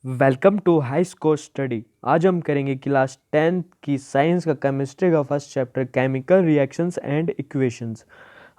Welcome to high score study. आज हम करेंगे क्लास 10th की साइंस का केमिस्ट्री का first chapter chemical reactions and equations.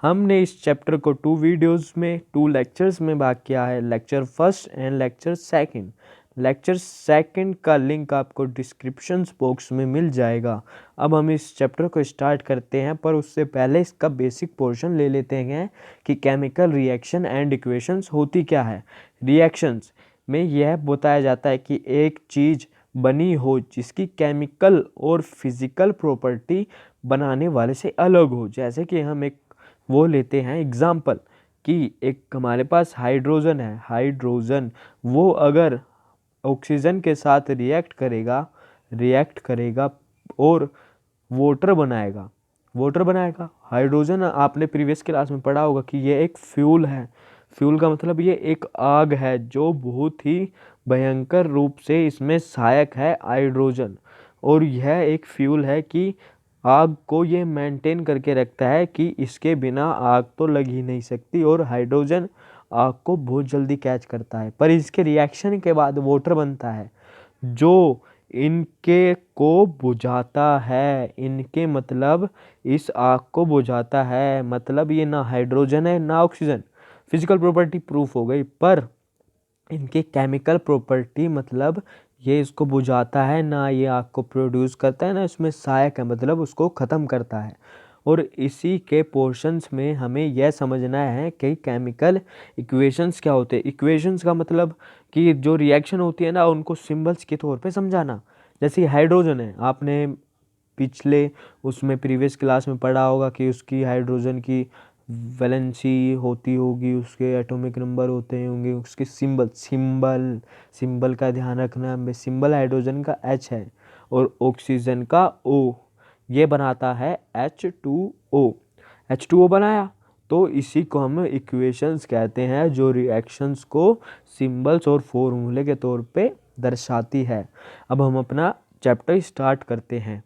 हमने इस चैप्टर को 2 वीडियोस में 2 लेक्चर्स में भाग किया है, lecture first and lecture second. Lecture second का लिंक आपको डिस्क्रिप्शन बॉक्स में मिल जाएगा। अब हम इस चैप्टर को स्टार्ट करते हैं, पर उससे पहले इसका बेसिक पोर्शन ले लेते हैं कि केमिकल रिएक्शन एंड इक्वेशंस होती क्या है। रिएक्शंस में यह बताया जाता है कि एक चीज़ बनी हो जिसकी केमिकल और फिजिकल प्रॉपर्टी बनाने वाले से अलग हो। जैसे कि हम एक वो लेते हैं एग्जाम्पल कि एक हमारे पास हाइड्रोजन है। हाइड्रोजन वो अगर ऑक्सीजन के साथ रिएक्ट करेगा और वाटर बनाएगा। हाइड्रोजन आपने प्रीवियस क्लास में पढ़ा होगा कि ये एक फ्यूल है। फ्यूल का मतलब ये एक आग है जो बहुत ही भयंकर रूप से इसमें सहायक है हाइड्रोजन। और यह एक फ्यूल है कि आग को ये मेंटेन करके रखता है कि इसके बिना आग तो लग ही नहीं सकती, और हाइड्रोजन आग को बहुत जल्दी कैच करता है। पर इसके रिएक्शन के बाद वाटर बनता है जो इनके को बुझाता है। इनके मतलब इस आग को बुझाता है, मतलब ये ना हाइड्रोजन है ना ऑक्सीजन। फिजिकल प्रॉपर्टी प्रूफ हो गई, पर इनके केमिकल प्रॉपर्टी मतलब ये इसको बुझाता है ना, ये आग को प्रोड्यूस करता है ना, इसमें सहायक है मतलब उसको ख़त्म करता है। और इसी के पोर्शंस में हमें यह समझना है कि केमिकल इक्वेशंस क्या होते हैं। इक्वेशंस का मतलब कि जो रिएक्शन होती है ना उनको सिंबल्स के तौर पे समझाना। जैसे हाइड्रोजन है, आपने पिछले उसमें प्रीवियस क्लास में पढ़ा होगा कि उसकी हाइड्रोजन की वैलेंसी होती होगी, उसके एटॉमिक नंबर होते होंगे, उसके सिंबल का ध्यान रखना। सिंबल हाइड्रोजन का H है और ऑक्सीजन का O, ये बनाता है H2O। H2O बनाया तो इसी को हम इक्वेशंस कहते हैं, जो रिएक्शंस को सिंबल्स और फॉर्मूले के तौर पे दर्शाती है। अब हम अपना चैप्टर स्टार्ट करते हैं।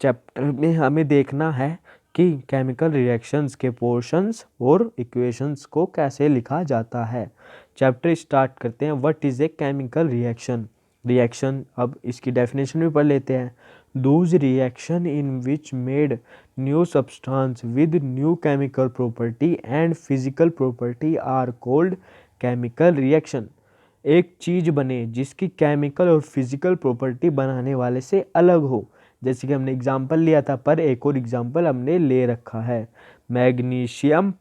चैप्टर में हमें देखना है कि केमिकल रिएक्शंस के पोर्शंस और इक्वेशंस को कैसे लिखा जाता है। चैप्टर स्टार्ट करते हैं। What is a chemical reaction. Reaction, अब इसकी डेफिनेशन भी पढ़ लेते हैं। Those reaction in which made new substance with new chemical property and physical property are called chemical reaction. एक चीज़ बने जिसकी केमिकल और फिजिकल प्रॉपर्टी बनाने वाले से अलग हो। जैसे कि हमने एग्जाम्पल लिया था, पर एक और एग्जाम्पल हमने ले रखा है। मैग्नीशियम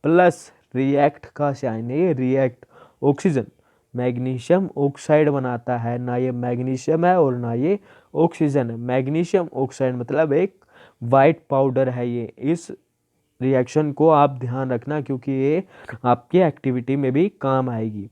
प्लस रिएक्ट का साइन है, ये रिएक्ट ऑक्सीजन मैग्नीशियम ऑक्साइड बनाता है। ना ये मैग्नीशियम है और ना ये ऑक्सीजन है। मैग्नीशियम ऑक्साइड मतलब एक वाइट पाउडर है। ये इस रिएक्शन को आप ध्यान रखना क्योंकि ये आपकी एक्टिविटी में भी काम आएगी।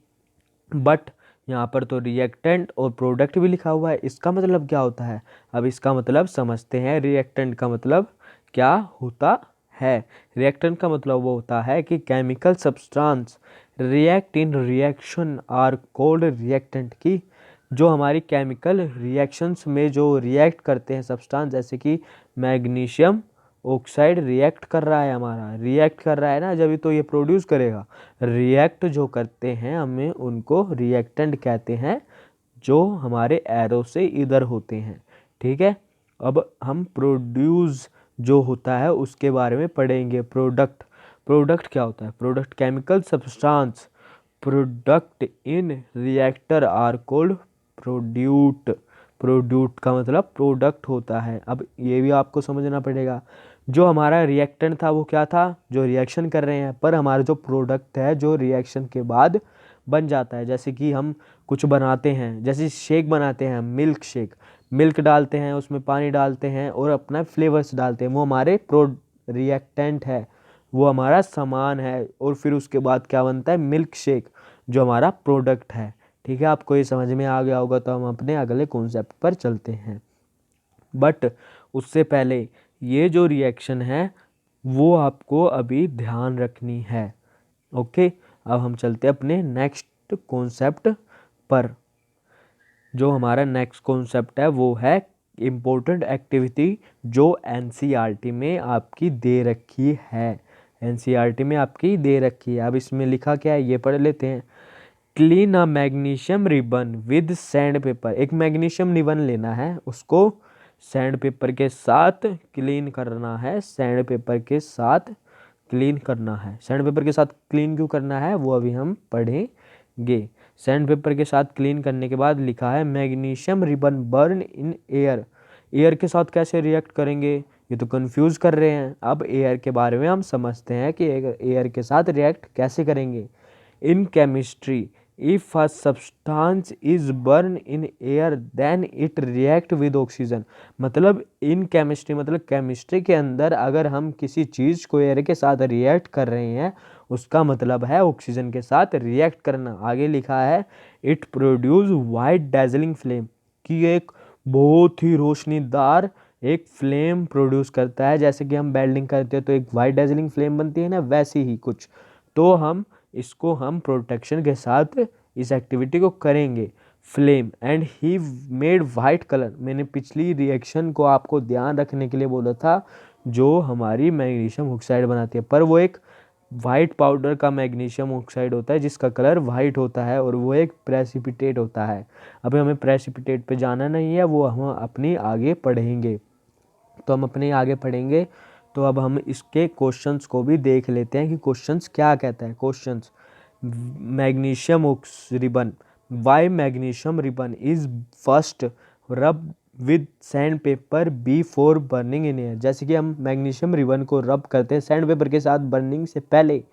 बट यहाँ पर तो रिएक्टेंट और प्रोडक्ट भी लिखा हुआ है। इसका मतलब क्या होता है, अब इसका मतलब समझते हैं। रिएक्टेंट का मतलब क्या होता है। रिएक्टेंट का मतलब वो होता है कि chemical substance react in reaction are called reactant. की जो हमारी केमिकल रिएक्शंस में जो रिएक्ट करते हैं सब्सटेंस, जैसे कि मैग्नीशियम ऑक्साइड रिएक्ट कर रहा है, हमारा रिएक्ट कर रहा है ना, जब तो ये प्रोड्यूस करेगा। रिएक्ट जो करते हैं हमें उनको रिएक्टेंट कहते हैं, जो हमारे एरो से इधर होते हैं। ठीक है, अब हम प्रोड्यूस जो होता है उसके बारे में पढ़ेंगे। प्रोडक्ट क्या होता है। Product chemical substance product in reactor are called product का मतलब प्रोडक्ट होता है। अब ये भी आपको समझना पड़ेगा, जो हमारा रिएक्टेंट था वो क्या था, जो रिएक्शन कर रहे हैं, पर हमारा जो प्रोडक्ट है जो रिएक्शन के बाद बन जाता है। जैसे कि हम कुछ बनाते हैं, जैसे शेक बनाते हैं, मिल्क शेक, मिल्क डालते हैं, उसमें पानी डालते हैं और अपना फ्लेवर्स डालते हैं, वो हमारे रिएक्टेंट है, वो हमारा सामान है। और फिर उसके बाद क्या बनता है, मिल्क शेक, जो हमारा प्रोडक्ट है। ठीक है, आपको ये समझ में आ गया होगा, तो हम अपने अगले कॉन्सेप्ट पर चलते हैं। बट उससे पहले ये जो रिएक्शन है वो आपको अभी ध्यान रखनी है। ओके, अब हम चलते हैं अपने नेक्स्ट कॉन्सेप्ट पर। जो हमारा नेक्स्ट कॉन्सेप्ट है वो है इम्पोर्टेंट एक्टिविटी, जो एनसीईआरटी में आपकी दे रखी है। एनसीईआरटी में आपकी दे रखी है। अब इसमें लिखा क्या है ये पढ़ लेते हैं। Clean a magnesium ribbon with sand paper. एक मैग्नीशियम रिबन लेना है, उसको सैंड पेपर के साथ क्लीन करना है। सैंड पेपर के साथ क्लीन करना है। सैंड पेपर के साथ क्लीन क्यों करना है वो अभी हम पढ़ेंगे। सैंड पेपर के साथ क्लीन करने के बाद लिखा है magnesium ribbon burn in air. Air के साथ कैसे रिएक्ट करेंगे, ये तो कंफ्यूज कर रहे हैं। अब एयर के बारे में हम समझते हैं कि एयर के साथ रिएक्ट कैसे करेंगे। In chemistry, if a substance is burned in air then it react with oxygen। मतलब इन केमिस्ट्री मतलब केमिस्ट्री के अंदर अगर हम किसी चीज़ को एयर के साथ रिएक्ट कर रहे हैं उसका मतलब है ऑक्सीजन के साथ रिएक्ट करना। आगे लिखा है it produce white dazzling flame, कि एक बहुत ही रोशनीदार एक फ्लेम प्रोड्यूस करता है। जैसे कि हम वेल्डिंग करते हैं तो एक वाइट डैजलिंग फ्लेम बनती है ना, वैसी ही कुछ। तो इसको हम प्रोटेक्शन के साथ इस एक्टिविटी को करेंगे। Flame and he made white colour. मैंने पिछली रिएक्शन को आपको ध्यान रखने के लिए बोला था, जो हमारी मैग्नीशियम ऑक्साइड बनाती है, पर वो एक वाइट पाउडर का मैग्नीशियम ऑक्साइड होता है जिसका कलर वाइट होता है और वो एक प्रेसिपिटेट होता है। अभी हमें प्रेसिपिटेट पे जाना नहीं है, वो हम अपनी आगे पढ़ेंगे। तो हम अपने आगे पढ़ेंगे। तो अब हम इसके क्वेश्चंस को भी देख लेते हैं कि क्वेश्चंस क्या कहता है। Questions, magnesium ribbon, why magnesium ribbon is first rub with sand paper before burning in air. जैसे कि हम मैग्नीशियम रिबन को रब करते हैं सैंड पेपर के साथ बर्निंग से पहले,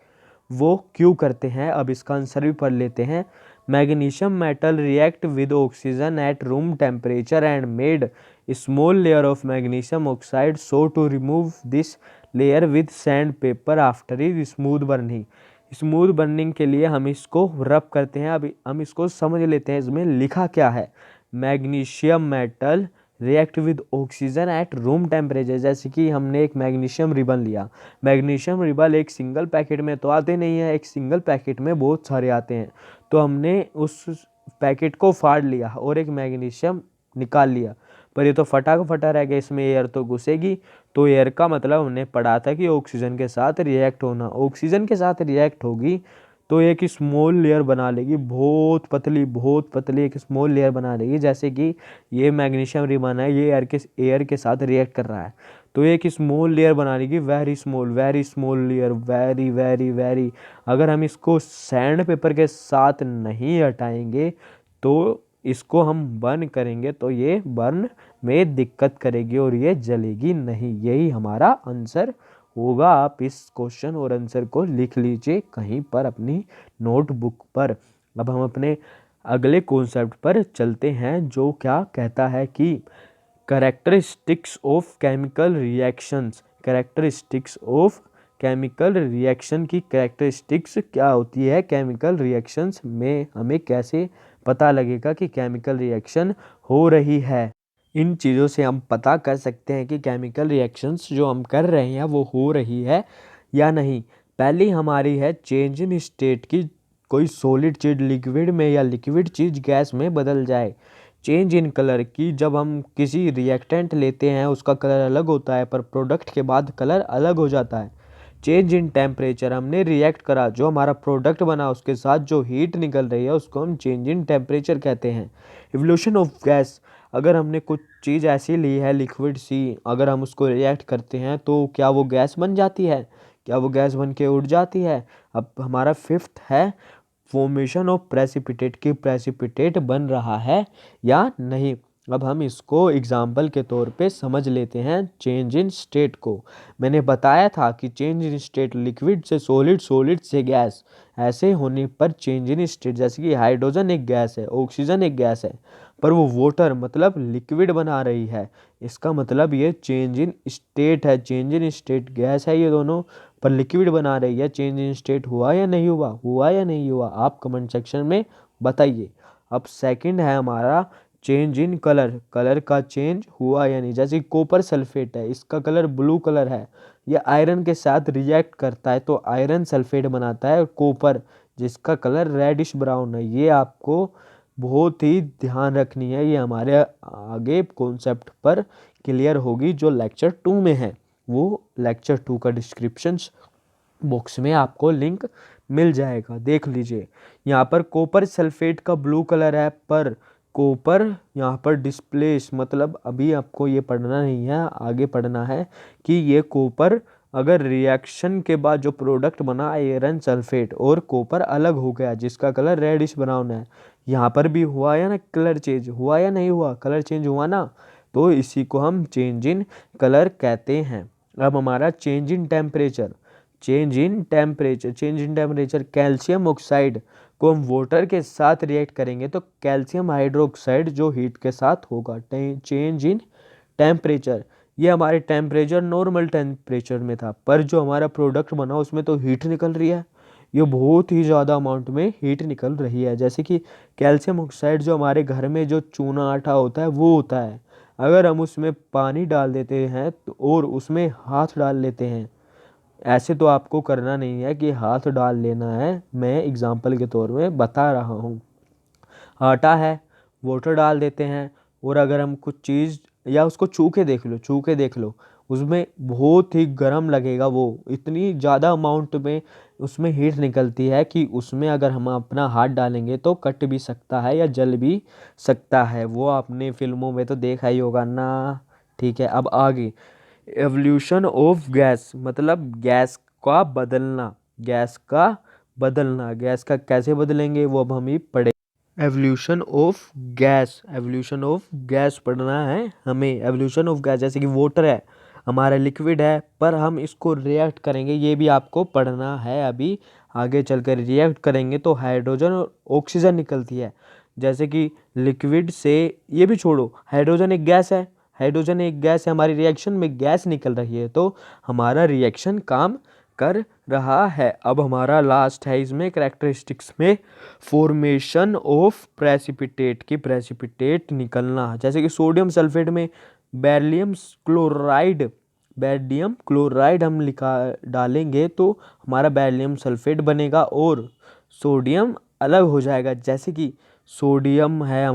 वो क्यों करते हैं, अब इसका आंसर भी पढ़ लेते हैं। Magnesium metal react with oxygen at room temperature and made small layer of magnesium oxide so to remove this layer with sand paper after is smooth burning. Smooth burning के लिए हम इसको रब करते हैं। अभी हम इसको समझ लेते हैं, इसमें लिखा क्या है। Magnesium metal react with oxygen at room temperature. जैसे कि हमने एक मैग्नीशियम रिबन लिया, मैग्नीशियम रिबन एक सिंगल पैकेट में तो आते नहीं है, एक सिंगल पैकेट में बहुत सारे आते हैं। तो हमने उस पैकेट को फाड़ लिया और एक मैग्नीशियम निकाल लिया, पर ये तो फटा का फटा रह गया, इसमें एयर तो घुसेगी। तो एयर का मतलब हमने पढ़ा था कि ऑक्सीजन के साथ रिएक्ट होना, ऑक्सीजन के साथ रिएक्ट होगी तो एक स्मॉल लेयर बना लेगी, बहुत पतली एक स्मॉल लेयर बना लेगी। जैसे कि ये मैग्नीशियम रिबन है, ये एयर के साथ रिएक्ट कर रहा है तो एक स्मॉल लेयर बना लेगी, very small layer, very very very. अगर हम इसको सैंड पेपर के साथ नहीं हटाएंगे तो इसको हम बर्न करेंगे तो ये बर्न में दिक्कत करेगी और ये जलेगी नहीं। यही हमारा आंसर होगा। आप इस क्वेश्चन और आंसर को लिख लीजिए कहीं पर अपनी नोटबुक पर। अब हम अपने अगले कॉन्सेप्ट पर चलते हैं, जो क्या कहता है कि characteristics of chemical reactions. Characteristics of chemical reaction की कैरेक्टरिस्टिक्स क्या होती है केमिकल रिएक्शंस में, हमें कैसे पता लगेगा कि केमिकल रिएक्शन हो रही है। इन चीज़ों से हम पता कर सकते हैं कि केमिकल रिएक्शंस जो हम कर रहे हैं वो हो रही है या नहीं। पहली हमारी है चेंज इन स्टेट की, कोई सॉलिड चीज़ लिक्विड में या लिक्विड चीज़ गैस में बदल जाए। चेंज इन कलर की, जब हम किसी रिएक्टेंट लेते हैं उसका कलर अलग होता है पर प्रोडक्ट के बाद कलर अलग हो जाता है। चेंज इन टेम्परेचर, हमने रिएक्ट करा, जो हमारा प्रोडक्ट बना उसके साथ जो हीट निकल रही है उसको हम चेंज इन टेम्परेचर कहते हैं। इवोल्यूशन ऑफ गैस, अगर हमने कुछ चीज़ ऐसी ली है लिक्विड सी, अगर हम उसको रिएक्ट करते हैं तो क्या वो गैस बन जाती है, क्या वो गैस बन के उड़ जाती है। अब हमारा फिफ्थ है फॉर्मेशन ऑफ प्रेसिपिटेट, की प्रेसिपिटेट बन रहा है या नहीं। अब हम इसको एग्जाम्पल के तौर पे समझ लेते हैं चेंज इन स्टेट को। मैंने बताया था कि चेंज इन स्टेट लिक्विड से सॉलिड, सॉलिड से गैस, ऐसे होने पर चेंज इन स्टेट, जैसे कि हाइड्रोजन एक गैस है, ऑक्सीजन एक गैस है, पर वो वाटर मतलब लिक्विड बना रही है, इसका मतलब ये चेंज इन स्टेट है। चेंज इन स्टेट गैस है ये दोनों, पर लिक्विड बना रही है। चेंज इन स्टेट हुआ या नहीं हुआ, हुआ या नहीं हुआ, आप कमेंट सेक्शन में बताइए। अब सेकंड है हमारा चेंज इन कलर, कलर का चेंज हुआ या नहीं। जैसे कॉपर सल्फेट है, इसका कलर ब्लू कलर है, यह आयरन के साथ रिएक्ट करता है तो आयरन सल्फेट बनाता है, और कॉपर जिसका कलर रेडिश ब्राउन है। ये आपको बहुत ही ध्यान रखनी है, ये हमारे आगे कॉन्सेप्ट पर क्लियर होगी जो लेक्चर 2 में है। वो लेक्चर 2 का डिस्क्रिप्शन बॉक्स में आपको लिंक मिल जाएगा। देख लीजिए यहाँ पर कॉपर सल्फेट का ब्लू कलर है, पर कॉपर यहाँ पर डिस्प्लेस, मतलब अभी आपको ये पढ़ना नहीं है, आगे पढ़ना है कि ये कॉपर अगर रिएक्शन के बाद जो प्रोडक्ट बना आयरन सल्फेट और कॉपर अलग हो गया जिसका कलर रेडिश ब्राउन है, यहाँ पर भी हुआ या ना कलर चेंज हुआ या नहीं हुआ, कलर चेंज हुआ ना, तो इसी को हम चेंज इन कलर कहते हैं। अब हमारा change in temperature, change in temperature calcium oxide को हम वाटर के साथ रिएक्ट करेंगे तो कैल्शियम हाइड्रोक्साइड जो हीट के साथ होगा। चेंज इन टेम्परेचर, ये हमारे टेम्परेचर नॉर्मल टेम्परेचर में था, पर जो हमारा प्रोडक्ट बना उसमें तो हीट निकल रही है, ये बहुत ही ज़्यादा अमाउंट में हीट निकल रही है। जैसे कि कैल्शियम ऑक्साइड जो हमारे घर में जो चूना आटा होता है वो होता है, अगर हम उसमें पानी डाल देते हैं तो और उसमें हाथ डाल लेते हैं, ऐसे तो आपको करना नहीं है कि हाथ डाल लेना है, मैं एग्जाम्पल के तौर में बता रहा हूँ। आटा है, वाटर डाल देते हैं, और अगर हम कुछ चीज़ या उसको छू के देख लो, उसमें बहुत ही गर्म लगेगा, वो इतनी ज़्यादा अमाउंट में उसमें हीट निकलती है कि उसमें अगर हम अपना हाथ डालेंगे तो कट भी सकता है या जल भी सकता है। वो आपने फिल्मों में तो देखा ही होगा ना। ठीक है, अब आगे एवोल्यूशन ऑफ गैस, मतलब गैस का कैसे बदलेंगे वो अब हम ही पढ़े। एवोल्यूशन ऑफ गैस पढ़ना है हमें। एवोल्यूशन ऑफ गैस, जैसे कि वाटर है हमारा लिक्विड है, पर हम इसको रिएक्ट करेंगे, ये भी आपको पढ़ना है। अभी आगे चलकर रिएक्ट करेंगे तो हाइड्रोजन और ऑक्सीजन निकलती है। जैसे कि लिक्विड से, ये भी छोड़ो, हाइड्रोजन एक गैस है, हमारी रिएक्शन में गैस निकल रही है तो हमारा रिएक्शन काम कर रहा है। अब हमारा लास्ट है इसमें कैरेक्टरिस्टिक्स में फॉर्मेशन ऑफ प्रेसिपिटेट की प्रेसिपिटेट निकलना। जैसे कि सोडियम सल्फेट में बेरियम क्लोराइड हम डालेंगे तो हमारा बेरियम सल्फेट बनेगा और सोडियम अलग हो जाएगा। जैसे कि सोडियम है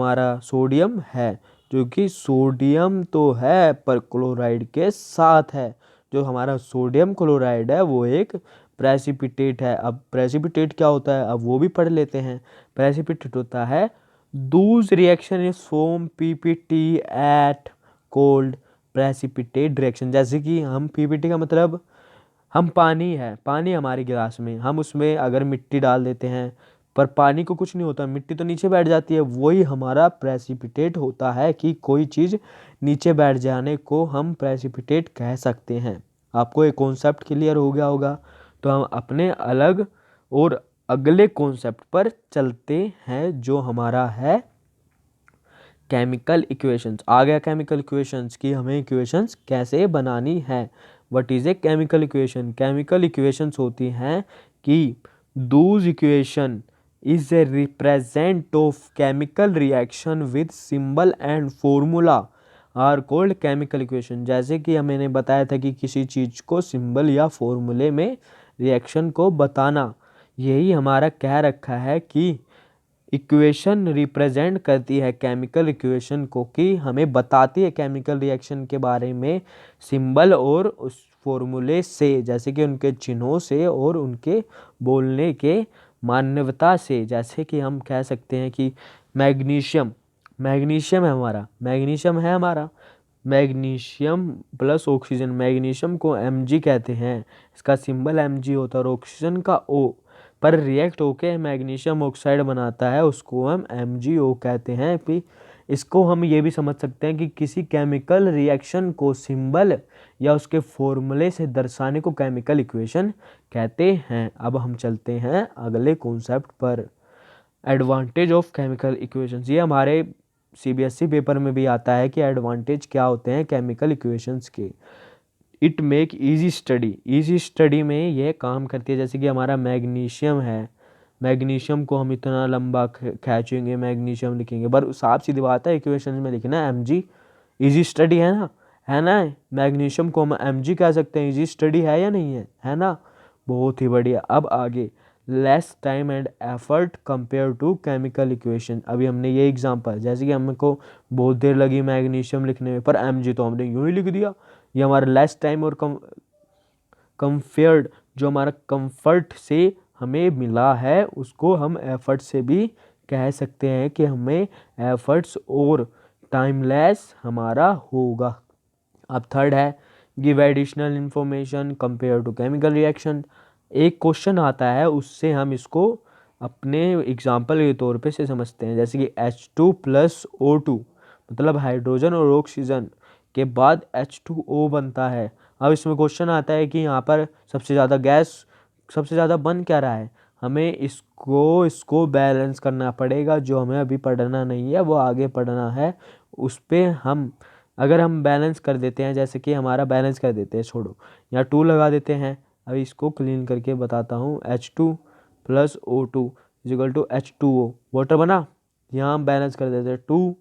जो कि सोडियम तो है पर क्लोराइड के साथ है, जो हमारा सोडियम क्लोराइड है वो एक प्रेसिपिटेट है। अब प्रेसिपिटेट क्या होता है अब वो भी पढ़ लेते हैं। प्रेसिपिटेट होता है those reaction is form PPT at called precipitate reaction. जैसे कि हम पीपीटी का मतलब, हम पानी हमारे गिलास में, हम उसमें अगर मिट्टी डाल देते हैं पर पानी को कुछ नहीं होता, मिट्टी तो नीचे बैठ जाती है, वही हमारा प्रेसिपिटेट होता है कि कोई चीज़ नीचे बैठ जाने को हम प्रेसिपिटेट कह सकते हैं। आपको एक कॉन्सेप्ट क्लियर हो गया होगा, तो हम अपने अलग और अगले कॉन्सेप्ट पर चलते हैं जो हमारा है केमिकल इक्वेशंस। आ गया केमिकल इक्वेशंस की हमें इक्वेशंस कैसे बनानी है। What is a chemical equation? Chemical equations होती हैं कि those equation is a represent of chemical reaction with symbol and formula are called chemical equation. जैसे कि मैंने बताया था कि किसी चीज़ को सिंबल या फॉर्मूले में रिएक्शन को बताना, यही हमारा कह रखा है कि इक्वेशन रिप्रेजेंट करती है केमिकल इक्वेशन को, कि हमें बताती है केमिकल रिएक्शन के बारे में सिंबल और उस फॉर्मूले से, जैसे कि उनके चिन्हों से और उनके बोलने के मान्यता से। जैसे कि हम कह सकते हैं कि मैग्नीशियम है हमारा मैग्नीशियम प्लस ऑक्सीजन, मैग्नीशियम को Mg कहते हैं, इसका सिंबल Mg होता है, और ऑक्सीजन का O पर रिएक्ट होके मैग्नीशियम ऑक्साइड बनाता है, उसको हम MgO कहते हैं। फिर इसको हम ये भी समझ सकते हैं कि किसी केमिकल रिएक्शन को सिंबल या उसके फॉर्मूले से दर्शाने को केमिकल इक्वेशन कहते हैं। अब हम चलते हैं अगले कॉन्सेप्ट पर, एडवांटेज ऑफ केमिकल इक्वेशंस। ये हमारे CBSE पेपर में भी आता है कि एडवांटेज क्या होते हैं केमिकल इक्वेशंस के। इट मेक इजी स्टडी में ये काम करती है। जैसे कि हमारा मैग्नीशियम है, मैग्नीशियम को हम इतना लंबा खींचेंगे, मैग्नीशियम लिखेंगे, पर साफ सीधी बात है इक्वेशन में लिखना है Mg। इजी स्टडी है ना। मैग्नीशियम को हम Mg कह सकते हैं, इजी स्टडी है या नहीं है ना। बहुत ही बढ़िया। अब आगे less time and effort compare to chemical equation. अभी हमने ये एग्जांपल, जैसे कि हमको बहुत देर लगी मैग्नीशियम लिखने में, पर Mg तो हमने यूं ही लिख दिया। ये हमारा लेस टाइम और कंपेयर्ड, जो हमारा कंफर्ट से हमें मिला है उसको हम एफर्ट से भी कह सकते हैं कि हमें एफर्ट्स और टाइमलेस हमारा होगा। अब थर्ड है give additional information compare to chemical reaction. एक क्वेश्चन आता है, उससे हम इसको अपने एग्जाम्पल के तौर पे से समझते हैं। जैसे कि H2+O2 मतलब हाइड्रोजन और ऑक्सीजन के बाद H2O बनता है। अब इसमें क्वेश्चन आता है कि यहाँ पर सबसे ज़्यादा बन क्या रहा है, हमें इसको बैलेंस करना पड़ेगा। जो हमें अभी पढ़ना नहीं है वो आगे पढ़ना है, उस पर हम अगर हम बैलेंस कर देते हैं, जैसे कि हमारा बैलेंस कर देते हैं, छोड़ो यहाँ 2 लगा देते हैं। अभी इसको क्लीन करके बताता हूँ। H2+O2 is equal to H2O water बना। यहाँ हम बैलेंस कर देते हैं 2,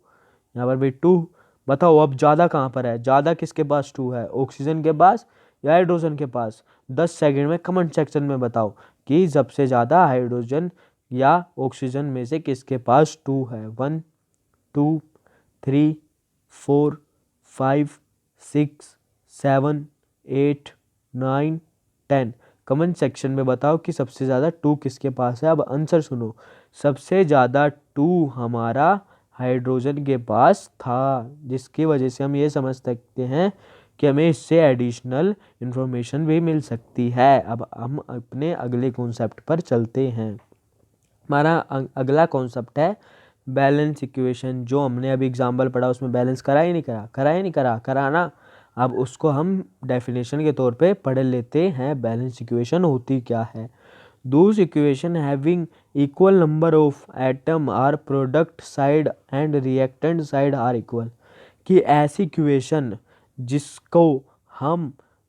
यहाँ पर भी 2। बताओ अब ज़्यादा कहाँ पर है, ज़्यादा किसके पास 2 है, ऑक्सीजन के पास या हाइड्रोजन के पास? 10 सेकंड में कमेंट सेक्शन में बताओ कि सबसे ज़्यादा हाइड्रोजन या ऑक्सीजन में से किसके पास 2 है। 1 2 3 4 5 6 7 8 9 10। कमेंट सेक्शन में बताओ कि सबसे ज़्यादा 2 किसके पास है। अब आंसर सुनो, सबसे ज़्यादा 2 हमारा हाइड्रोजन के पास था, जिसकी वजह से हम ये समझ सकते हैं कि हमें इससे एडिशनल इंफॉर्मेशन भी मिल सकती है। अब हम अपने अगले कॉन्सेप्ट पर चलते हैं। हमारा अगला कॉन्सेप्ट है बैलेंस इक्वेशन। जो हमने अभी एग्जाम्पल पढ़ा उसमें बैलेंस करा ही नहीं करा, कराना। अब उसको हम डेफिनेशन के तौर पे पढ़ लेते हैं। बैलेंस इक्वेशन होती क्या है? Those equation having equal number of atom are product side and reactant side are equal। कि ऐसी इक्वेशन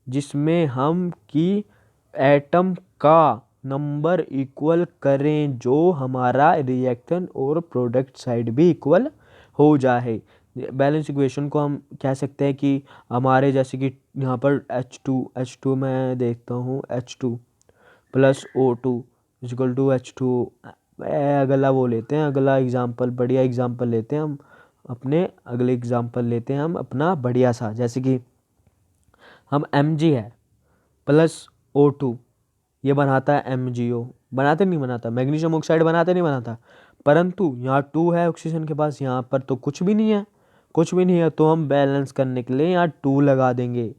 जिसमें हम कि एटम का नंबर इक्वल करें जो हमारा रिएक्टेंट और प्रोडक्ट साइड भी इक्वल हो जाए। बैलेंस इक्वेशन को हम कह सकते हैं कि हमारे जैसे कि यहाँ पर H2 मैं देखता हूँ H2+O2 इक्वल टू H2। अगला वो लेते हैं, अगला एग्जाम्पल, बढ़िया एग्जाम्पल लेते हैं हम अपने। अगले एग्जाम्पल लेते हैं हम अपना बढ़िया सा, जैसे कि हम Mg है प्लस O2, ये बनाता है MgO। बनाता मैग्नीशियम ऑक्साइड बनाता नहीं बनाता। परंतु यहाँ 2 है ऑक्सीजन के पास, यहाँ पर तो कुछ भी नहीं है, तो हम बैलेंस करने के लिए यहाँ 2 लगा देंगे।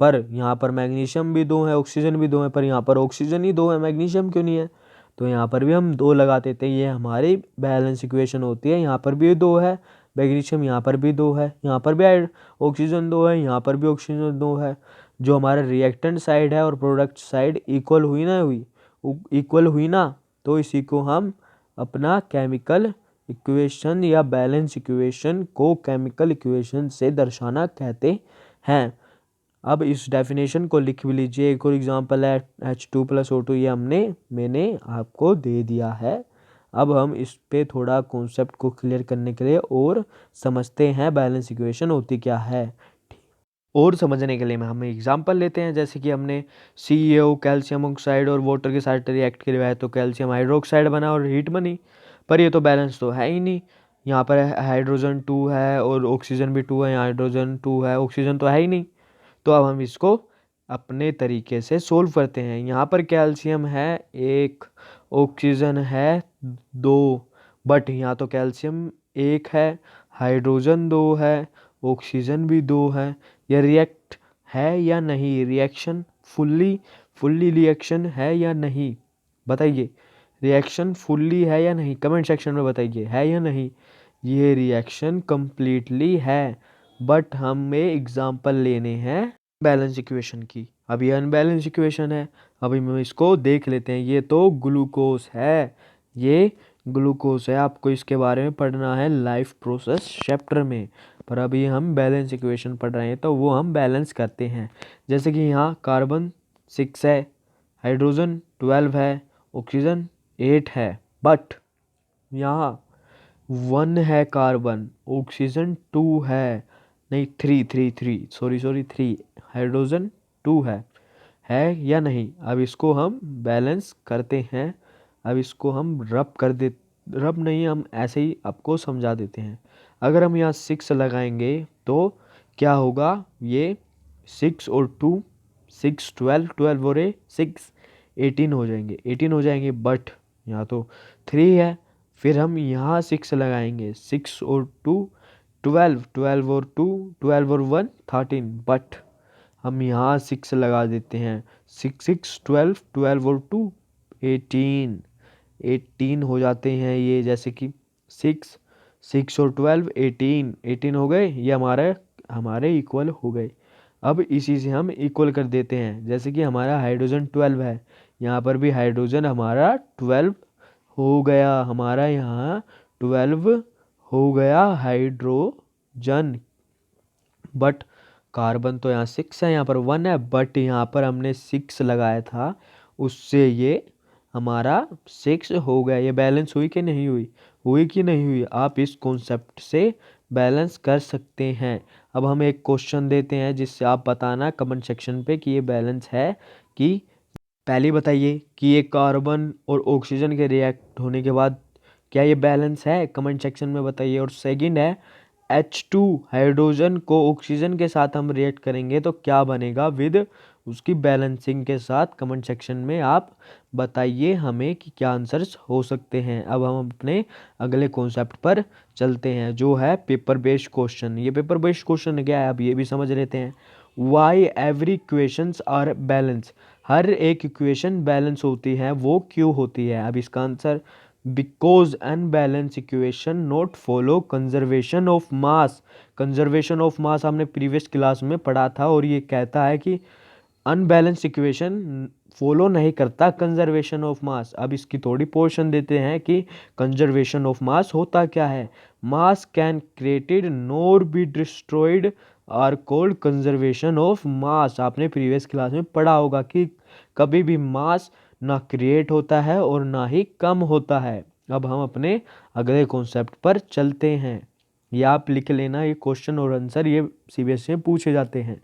पर यहाँ पर मैग्नीशियम भी 2 है, ऑक्सीजन भी 2 है, पर यहाँ पर ऑक्सीजन ही 2 है, मैग्नीशियम क्यों नहीं है? तो यहाँ पर भी हम 2 लगा देते हैं। ये हमारी बैलेंस इक्वेशन होती है। यहाँ पर भी 2 है मैग्नीशियम, यहाँ पर भी 2 है, यहाँ पर भी ऑक्सीजन 2 है, यहाँ पर भी ऑक्सीजन 2 है। जो हमारा रिएक्टेंट साइड है और प्रोडक्ट साइड इक्वल हुई ना, तो इसी को हम अपना केमिकल इक्वेशन या बैलेंस इक्वेशन को केमिकल इक्वेशन से दर्शाना कहते हैं। अब इस डेफिनेशन को लिख भी लीजिए। एक और एग्जांपल है H2+O2, ये मैंने आपको दे दिया है। अब हम इस पे थोड़ा कॉन्सेप्ट को क्लियर करने के लिए और समझते हैं बैलेंस इक्वेशन होती क्या है। और समझने के लिए हम एग्जांपल लेते हैं, जैसे कि हमने CaO कैल्शियम ऑक्साइड और वाटर के साथ रिएक्ट किया है तो कैल्शियम हाइड्रोक्साइड बना और हीट बनी। पर ये तो बैलेंस तो है ही नहीं। यहाँ पर हाइड्रोजन 2 है और ऑक्सीजन भी 2 है, यहाँ हाइड्रोजन 2 है, ऑक्सीजन तो है ही नहीं। तो अब हम इसको अपने तरीके से सोल्व करते हैं। यहाँ पर कैल्शियम है 1, ऑक्सीजन है 2, बट यहाँ तो कैल्शियम 1 है, हाइड्रोजन 2 है, ऑक्सीजन भी 2 है। यह रिएक्ट है या नहीं, रिएक्शन फुल्ली रिएक्शन है या नहीं, बताइए। रिएक्शन फुल्ली है या नहीं, कमेंट सेक्शन में बताइए, है या नहीं। ये रिएक्शन कंप्लीटली है, बट हमें एग्जांपल लेने हैं बैलेंस इक्वेशन की। अब ये अनबैलेंस इक्वेशन है। अभी हम इसको देख लेते हैं। ये तो ग्लूकोज है, आपको इसके बारे में पढ़ना है लाइफ प्रोसेस चैप्टर में। पर अभी हम बैलेंस इक्वेशन पढ़ रहे हैं तो वो हम बैलेंस करते हैं। जैसे कि यहाँ कार्बन 6 है, हाइड्रोजन 12 है, ऑक्सीजन 8 है, बट यहाँ 1 है कार्बन, ऑक्सीजन 2 है, नहीं 3 सॉरी 3, हाइड्रोजन 2 है या नहीं। अब इसको हम बैलेंस करते हैं। अब इसको हम रब नहीं, हम ऐसे ही आपको समझा देते हैं। अगर हम यहाँ 6 लगाएंगे तो क्या होगा, ये 6 और 2 6 12 12 और 6 18 हो जाएंगे, 18 हो जाएंगे, बट यहाँ तो 3 है, फिर हम यहाँ 6 लगाएंगे, 6 और 2 12, 12 और 2 12 और 1 13, बट हम यहाँ 6 लगा देते हैं, 6 6 12, 12 और 2 18, 18 हो जाते हैं ये, जैसे कि 6 6 और 12 18, 18 हो गए, ये हमारे हमारे इक्वल हो गए। अब इसी से हम इक्वल कर देते हैं, जैसे कि हमारा हाइड्रोजन 12 है, यहाँ पर भी हाइड्रोजन हमारा 12 हो गया, हमारा यहाँ 12 हो गया हाइड्रोजन, बट कार्बन तो यहाँ 6 है, यहाँ पर 1 है, बट यहाँ पर हमने 6 लगाया था, उससे ये हमारा 6 हो गया। ये बैलेंस हुई कि नहीं हुई, हुई कि नहीं हुई, आप इस कॉन्सेप्ट से बैलेंस कर सकते हैं। अब हम एक क्वेश्चन देते हैं जिससे आप बताना कमेंट सेक्शन पे कि ये बैलेंस है कि, पहले बताइए कि ये कार्बन और ऑक्सीजन के रिएक्ट होने के बाद क्या ये बैलेंस है, कमेंट सेक्शन में बताइए। और सेकंड है, H2 हाइड्रोजन को ऑक्सीजन के साथ हम रिएक्ट करेंगे तो क्या बनेगा विद उसकी बैलेंसिंग के साथ, कमेंट सेक्शन में आप बताइए हमें कि क्या आंसर्स हो सकते हैं। अब हम अपने अगले कॉन्सेप्ट पर चलते हैं जो है पेपर बेस्ड क्वेश्चन। ये पेपर बेस्ड क्वेश्चन क्या है अब ये भी समझ लेते हैं। Why every equations are balance, हर एक इक्वेशन बैलेंस होती है, वो क्यों होती है। अब इसका answer, because unbalance equation not follow conservation of mass. Conservation of मास हमने प्रीवियस क्लास में पढ़ा था, और ये कहता है कि अनबैलेंस इक्वेशन फॉलो नहीं करता कंजर्वेशन ऑफ मास। अब इसकी थोड़ी पोर्शन देते हैं कि कंजर्वेशन ऑफ मास होता क्या है। Mass can created nor be destroyed are called conservation of mass. आपने प्रीवियस क्लास में पढ़ा होगा कि कभी भी मास ना क्रिएट होता है और ना ही कम होता है। अब हम अपने अगले कॉन्सेप्ट पर चलते हैं, ये आप लिख लेना, ये क्वेश्चन और आंसर ये सीबीएसई में पूछे जाते हैं।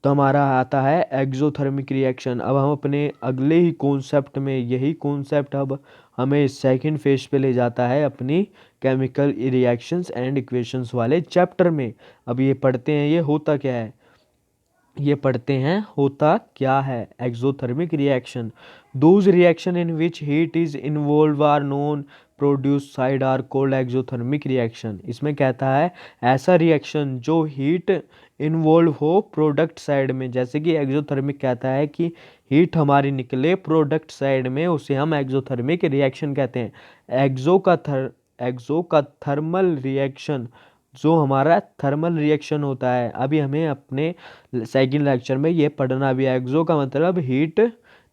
तो हमारा आता है एक्सोथर्मिक रिएक्शन। अब हम अपने अगले ही कॉन्सेप्ट में, यही कॉन्सेप्ट अब हमें सेकंड फेज पे ले जाता है अपनी केमिकल रिएक्शंस एंड इक्वेशंस वाले चैप्टर में। अब ये पढ़ते हैं ये होता क्या है, ये पढ़ते हैं होता क्या है। Exothermic reaction, those reaction in which heat is involve are non produce side are called exothermic reaction. इसमें कहता है ऐसा रिएक्शन जो हीट इन्वॉल्व हो प्रोडक्ट साइड में, जैसे कि एक्सोथर्मिक कहता है कि हीट हमारी निकले प्रोडक्ट साइड में, उसे हम एक्सोथर्मिक रिएक्शन कहते हैं। एक्सो का थर्मल रिएक्शन, जो हमारा थर्मल रिएक्शन होता है, अभी हमें अपने सेकंड लेक्चर में ये पढ़ना भी है। एक्सो का मतलब हीट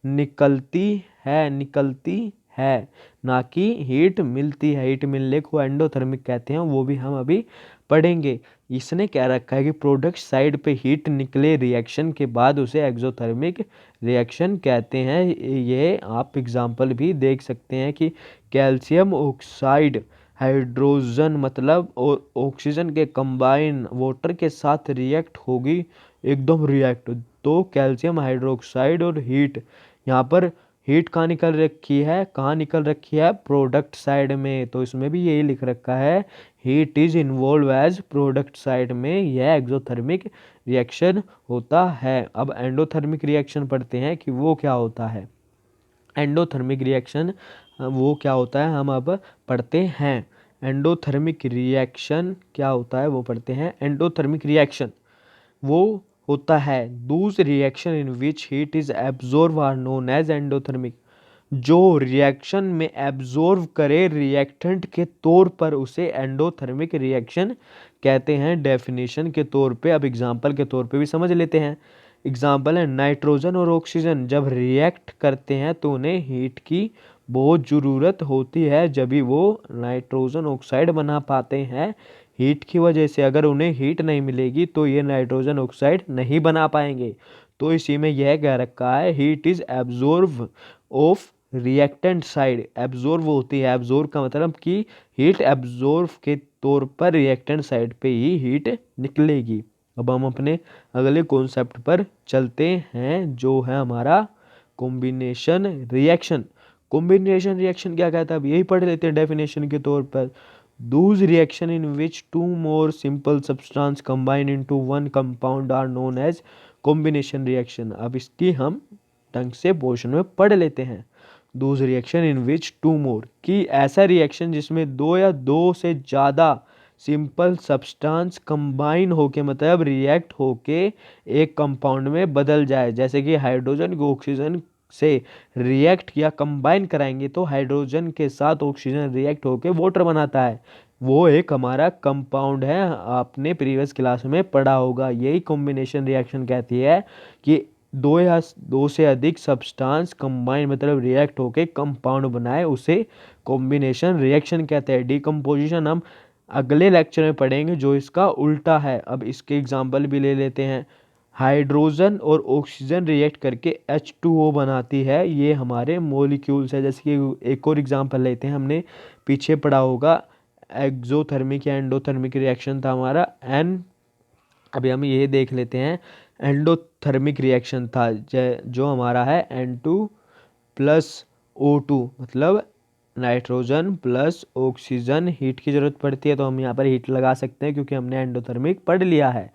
निकलती है, निकलती है, ना कि हीट मिलती है। हीट मिलने को एंडोथर्मिक कहते हैं, वो भी हम अभी पढ़ेंगे। इसने क्या रखा है कि प्रोडक्ट साइड पे हीट निकले रिएक्शन के बाद उसे एक्सोथर्मिक रिएक्शन कहते हैं। ये आप एग्जांपल भी देख सकते हैं कि कैल्शियम ऑक्साइड हाइड्रोजन मतलब और ऑक्सीजन के कंबाइन वाटर के साथ रिएक्ट होगी, एकदम रिएक्ट, तो कैल्शियम हाइड्रोक्साइड और हीट, यहाँ पर हीट कहाँ निकल रखी है, कहाँ निकल रखी है, प्रोडक्ट साइड में, तो इसमें भी यही लिख रखा है heat is involve as product side में, यह एक्सोथर्मिक रिएक्शन होता है। अब एंडोथर्मिक रिएक्शन पढ़ते हैं कि वो क्या होता है। एंडोथर्मिक रिएक्शन वो क्या होता है हम अब पढ़ते हैं। एंडोथर्मिक रिएक्शन क्या होता है वो पढ़ते हैं। एंडोथर्मिक रिएक्शन वो होता है those reaction in which heat is absorb are known as endothermic. जो रिएक्शन में एब्जॉर्व करे रिएक्टेंट के तौर पर उसे एंडोथर्मिक रिएक्शन कहते हैं, डेफिनेशन के तौर पे। अब एग्जांपल के तौर पे भी समझ लेते हैं। एग्जांपल है नाइट्रोजन और ऑक्सीजन जब रिएक्ट करते हैं तो उन्हें हीट की बहुत ज़रूरत होती है, जब भी वो नाइट्रोजन ऑक्साइड बना पाते हैं हीट की वजह से। अगर उन्हें हीट नहीं मिलेगी तो ये नाइट्रोजन ऑक्साइड नहीं बना पाएंगे। तो इसी में यह कह रखा है heat is absorb of reactant side, absorb होती है, एब्जॉर्व का मतलब कि हीट एब्जॉर्व के तौर पर रिएक्टेंट साइड पे ही हीट निकलेगी। अब हम अपने अगले कॉन्सेप्ट पर चलते हैं जो है हमारा कॉम्बिनेशन रिएक्शन। कॉम्बिनेशन रिएक्शन क्या कहता है अब यही पढ़ लेते हैं डेफिनेशन के तौर पर। Those reaction in which two more simple substance combine into one compound are known as combination reaction. अब इसकी हम ढंग से पोर्शन में पढ़ लेते हैं। Those reaction in which two more, कि ऐसा रिएक्शन जिसमें दो या दो से ज़्यादा सिंपल सब्सटेंस कंबाइन होके मतलब रिएक्ट होके एक कंपाउंड में बदल जाए। जैसे कि हाइड्रोजन को ऑक्सीजन से रिएक्ट या कंबाइन कराएंगे तो हाइड्रोजन के साथ ऑक्सीजन रिएक्ट होके वाटर बनाता है, वो एक हमारा कंपाउंड है, आपने प्रीवियस क्लास में पढ़ा होगा। यही कॉम्बिनेशन रिएक्शन कहती है कि दो या दो से अधिक सब्सटेंस कंबाइन मतलब रिएक्ट होके कंपाउंड बनाए, उसे कॉम्बिनेशन रिएक्शन कहते हैं। डिकम्पोजिशन हम अगले लेक्चर में पढ़ेंगे जो इसका उल्टा है। अब इसके एग्जाम्पल भी ले लेते हैं। हाइड्रोजन और ऑक्सीजन रिएक्ट करके H2O बनाती है, ये हमारे मोलिक्यूल्स है। जैसे कि एक और एग्जाम्पल लेते हैं, हमने पीछे पढ़ा होगा एक्सोथर्मिक या एंडोथर्मिक रिएक्शन था हमारा एन। अभी हम ये देख लेते हैं, एंडोथर्मिक रिएक्शन था जो हमारा है N2+O2 मतलब नाइट्रोजन प्लस ऑक्सीजन, हीट की ज़रूरत पड़ती है तो हम यहाँ पर हीट लगा सकते हैं क्योंकि हमने एंडोथर्मिक पढ़ लिया है।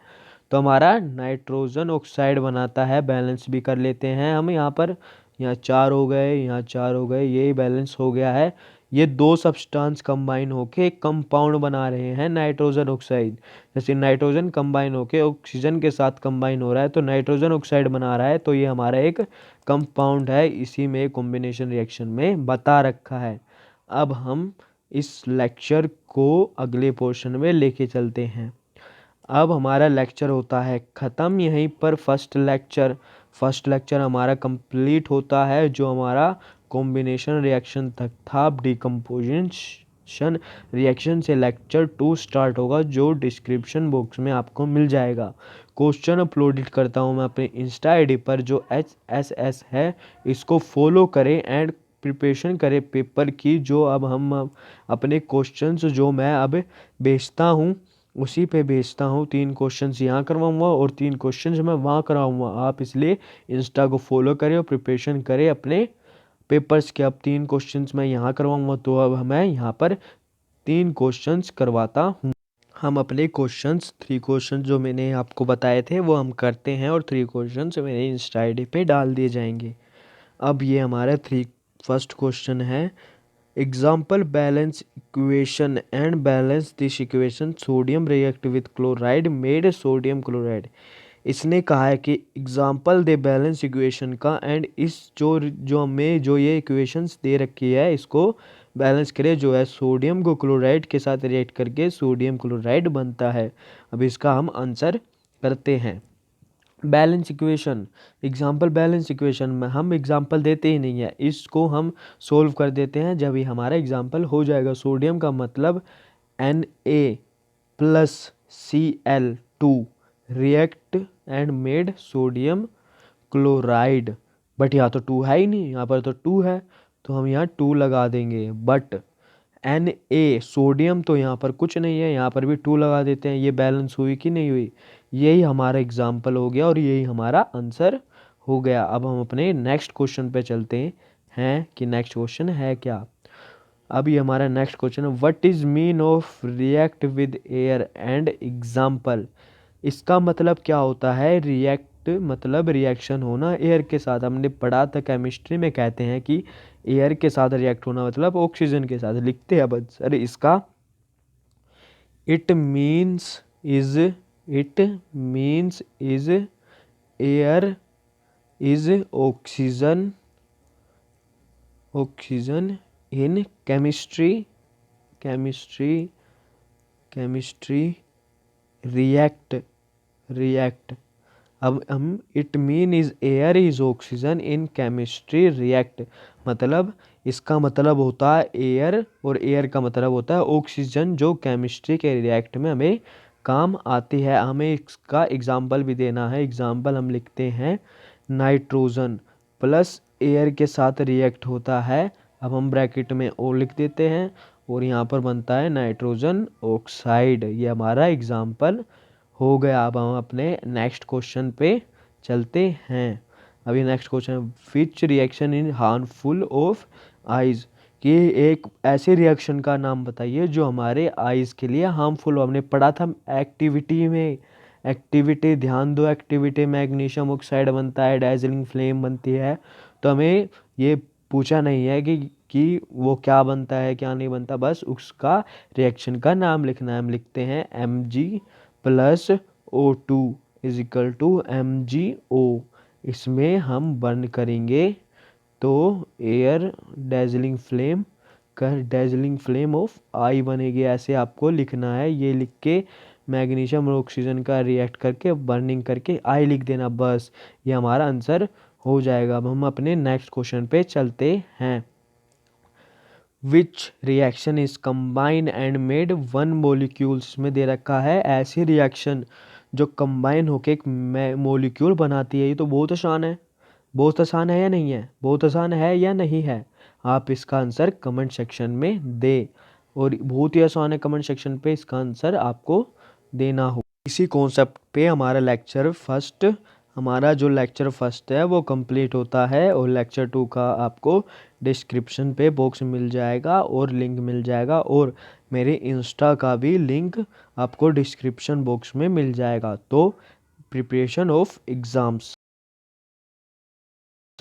तो हमारा नाइट्रोजन ऑक्साइड बनाता है, बैलेंस भी कर लेते हैं हम यहाँ पर। यहाँ 4 हो गए, यहाँ 4 हो गए, यही बैलेंस हो गया है। ये दो सब्सटेंस कंबाइन होके एक कंपाउंड बना रहे हैं नाइट्रोजन ऑक्साइड। जैसे नाइट्रोजन कंबाइन होके ऑक्सीजन के साथ कंबाइन हो रहा है तो नाइट्रोजन ऑक्साइड बना रहा है, तो ये हमारा एक कंपाउंड है, इसी में कॉम्बिनेशन रिएक्शन में बता रखा है। अब हम इस लेक्चर को अगले पोर्शन में लेके चलते हैं। अब हमारा लेक्चर होता है ख़त्म यहीं पर। फर्स्ट लेक्चर हमारा कंप्लीट होता है, जो हमारा कॉम्बिनेशन रिएक्शन तक था। अब डिकम्पोजिशन रिएक्शन से लेक्चर 2 स्टार्ट होगा, जो डिस्क्रिप्शन बॉक्स में आपको मिल जाएगा। क्वेश्चन अपलोडेड करता हूँ मैं अपने इंस्टा आईडी पर जो HSS है, इसको फॉलो करें एंड प्रिपरेशन करें पेपर की। जो अब हम अपने क्वेश्चंस जो मैं अब भेजता हूँ उसी पे भेजता हूँ। 3 क्वेश्चंस यहाँ करवाऊँगा और 3 क्वेश्चंस मैं वहाँ कराऊँगा। आप इसलिए इंस्टा को फॉलो करें और प्रिपरेशन करें अपने पेपर्स के। अब 3 क्वेश्चंस मैं यहाँ करवाऊँगा, तो अब मैं यहाँ पर 3 क्वेश्चंस करवाता हूँ। हम अपने क्वेश्चंस 3 क्वेश्चन जो मैंने आपको बताए थे वो हम करते हैं और 3 क्वेश्चंस मेरे इंस्टा आईडी पे डाल दिए जाएंगे। अब ये हमारा फर्स्ट क्वेश्चन है, example balance equation and balance this equation sodium react with chloride made sodium chloride. इसने कहा है कि एग्जाम्पल दे बैलेंस इक्वेशन का एंड इस जो हमें जो ये इक्वेशंस दे रखी है इसको बैलेंस करे, जो है सोडियम को क्लोराइड के साथ रिएक्ट करके सोडियम क्लोराइड बनता है। अब इसका हम आंसर करते हैं। Balance equation, example balance equation में हम एग्जाम्पल देते ही नहीं है, इसको हम सोल्व कर देते हैं जब ही हमारा एग्जाम्पल हो जाएगा। सोडियम का मतलब Na+Cl2 react and made sodium chloride. But यहाँ तो 2 है ही नहीं, यहाँ पर तो 2 है तो हम यहाँ 2 लगा देंगे। बट Na सोडियम तो यहाँ पर कुछ नहीं है, यहाँ पर भी 2 लगा देते हैं। ये बैलेंस हुई कि नहीं हुई? यही हमारा एग्जाम्पल हो गया और यही हमारा आंसर हो गया। अब हम अपने नेक्स्ट क्वेश्चन पे चलते हैं कि नेक्स्ट क्वेश्चन है क्या। अब ये हमारा नेक्स्ट क्वेश्चन है, what is mean of react with air and example. इसका मतलब क्या होता है? रिएक्ट मतलब रिएक्शन होना एयर के साथ। हमने पढ़ा था केमिस्ट्री में, कहते हैं कि एयर के साथ रिएक्ट होना मतलब ऑक्सीजन के साथ। लिखते हैं अब सर इसका, it means is air is oxygen in chemistry react. अब हम it mean is air is oxygen in chemistry react, मतलब इसका मतलब होता है एयर, और एयर का मतलब होता है ऑक्सीजन, जो केमिस्ट्री के रिएक्ट में हमें काम आती है। हमें इसका एग्जाम्पल भी देना है। एग्जाम्पल हम लिखते हैं, नाइट्रोजन प्लस एयर के साथ रिएक्ट होता है। अब हम ब्रैकेट में ओ लिख देते हैं और यहाँ पर बनता है नाइट्रोजन ऑक्साइड। ये हमारा एग्जाम्पल हो गया। अब हम अपने नेक्स्ट क्वेश्चन पे चलते हैं। अभी next question, which reaction in harmful of eyes, कि एक ऐसे रिएक्शन का नाम बताइए जो हमारे आइज के लिए हार्मफुल हो। हमने पढ़ा था एक्टिविटी में, एक्टिविटी ध्यान दो, एक्टिविटी मैग्नीशियम ऑक्साइड बनता है, डार्जिलिंग फ्लेम बनती है। तो हमें ये पूछा नहीं है कि वो क्या बनता है क्या नहीं बनता, बस उसका रिएक्शन का नाम लिखना है। हम लिखते हैं Mg plus O2 is equal to MgO। इसमें हम बर्न करेंगे तो air dazzling flame of I बनेगी। ऐसे आपको लिखना है, ये लिख के मैग्नीशियम और ऑक्सीजन का रिएक्ट करके बर्निंग करके आई लिख देना, बस ये हमारा आंसर हो जाएगा। अब हम अपने नेक्स्ट क्वेश्चन पे चलते हैं। Which reaction is combine and made one molecules में दे रखा है ऐसी रिएक्शन जो कंबाइन होके एक मोलिक्यूल बनाती है। ये तो बहुत आसान है, बहुत आसान है या नहीं है, बहुत आसान है या नहीं है। आप इसका आंसर कमेंट सेक्शन में दे, और बहुत ही आसान है, कमेंट सेक्शन पे इसका आंसर आपको देना हो। इसी कॉन्सेप्ट पे हमारा जो लेक्चर फर्स्ट है वो कंप्लीट होता है, और लेक्चर 2 का आपको डिस्क्रिप्शन पे बॉक्स मिल जाएगा और लिंक मिल जाएगा, और मेरे इंस्टा का भी लिंक आपको डिस्क्रिप्शन बॉक्स में मिल जाएगा। तो प्रिपरेशन ऑफ एग्ज़ाम्स